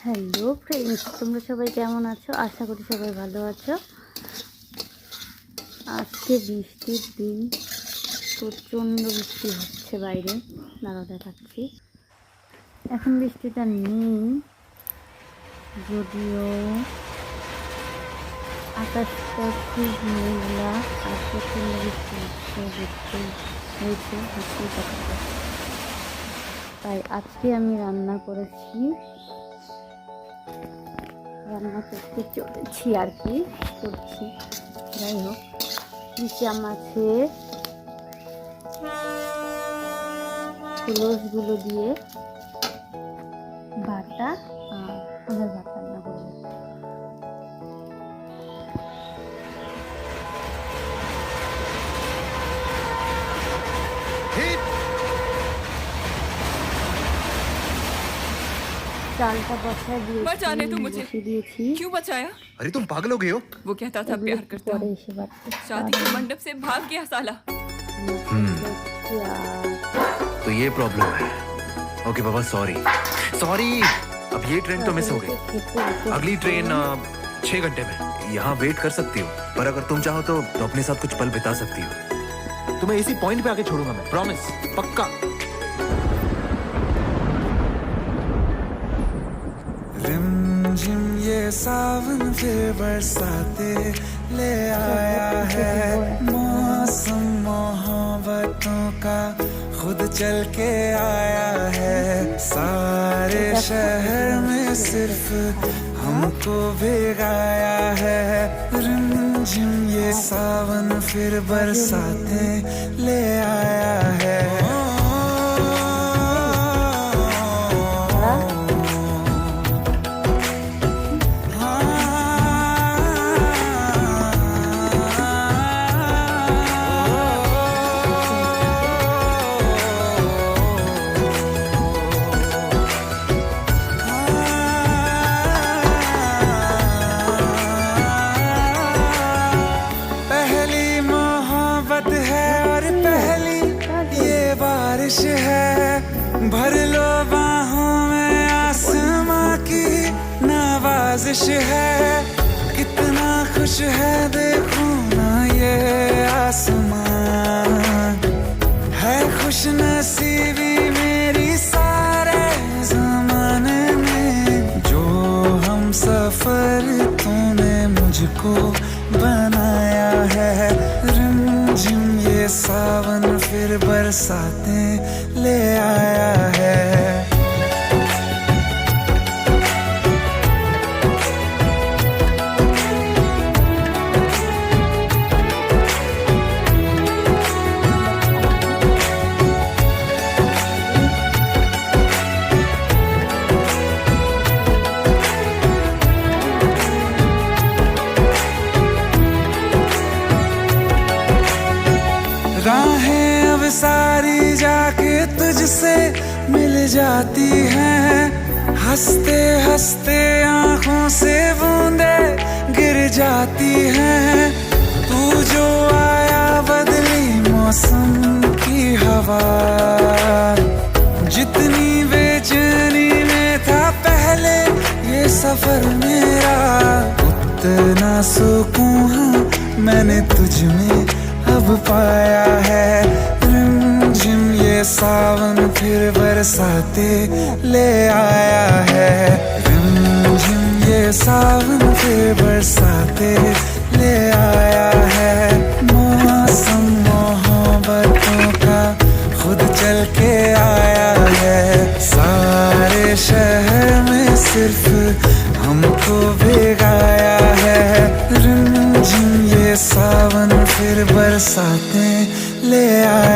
Hello friends, তোমরা সবাই কেমন আছো? আশা করি সবাই ভালো আছো। আজকে বৃষ্টির দিন, প্রচণ্ড বৃষ্টি হচ্ছে বাইরে, দাঁড়া দেখাচ্ছি। এখন বৃষ্টিটা নেই, যদিও আকাশটা খুব মেঘলা আর প্রচণ্ড বৃষ্টি হয়েছে। তাই আজকে আমি রান্না করতে চলেছি আর কি করছি। যাই হোক, নিচে মাছের খোলসগুলো দিয়ে ভাতটা ওদের ভাত রান্না করবো। चालता बचा दिए क्यों बचाया? अरे तुम पागल हो गए हो? वो कहता था प्यार करता हूँ, शादी के मंडप से भाग गया साला। तो ये प्रॉब्लम है। ओके बाबा, सॉरी। अब ये ट्रेन तो मिस हो गई। अगली ट्रेन 6 घंटे में। यहाँ वेट कर सकती हो, पर अगर तुम चाहो तो अपने साथ कुछ पल बिता सकती हो। तुम्हें इसी पॉइंट पे आके छोड़ूंगा मैं, प्रॉमिस, पक्का। रिमझिम ये सावन फिर बरसाते ले आया है, मौसम मोहब्बतों का खुद चल के आया है। सारे शहर में सिर्फ हमको भिगाया है। रिमझिम ये सावन फिर बरसाते ले आया है। है भर लो बाहों में, आसमां की नवाजिश है। कितना खुश है देखो ना ये आसमां, है खुश नसीबी मेरी सारे ज़माने में। जो हम सफर तूने मुझको बनाया है। रिमझिम ये सावन फिर बरसाते ले आया है। राहें अब सारी जाके तुझसे मिल जाती हैं। हंसते हंसते आंखों से बूंदे गिर जाती हैं। तू जो आया बदली मौसम की हवा, जितनी बेचैनी में था पहले ये सफर मेरा, उतना सुकून मैंने तुझ में अब पाया है। रिमझिम ये सावन फिर बरसाते ले आया है। रिमझिम ये सावन फिर बरसाते ले आया है। मौसम मोहब्बतों का खुद चल के आया है। सारे शहर में सिर्फ हमको भिगाया है। रिमझिम ये सावन फिर बरसाते ले आया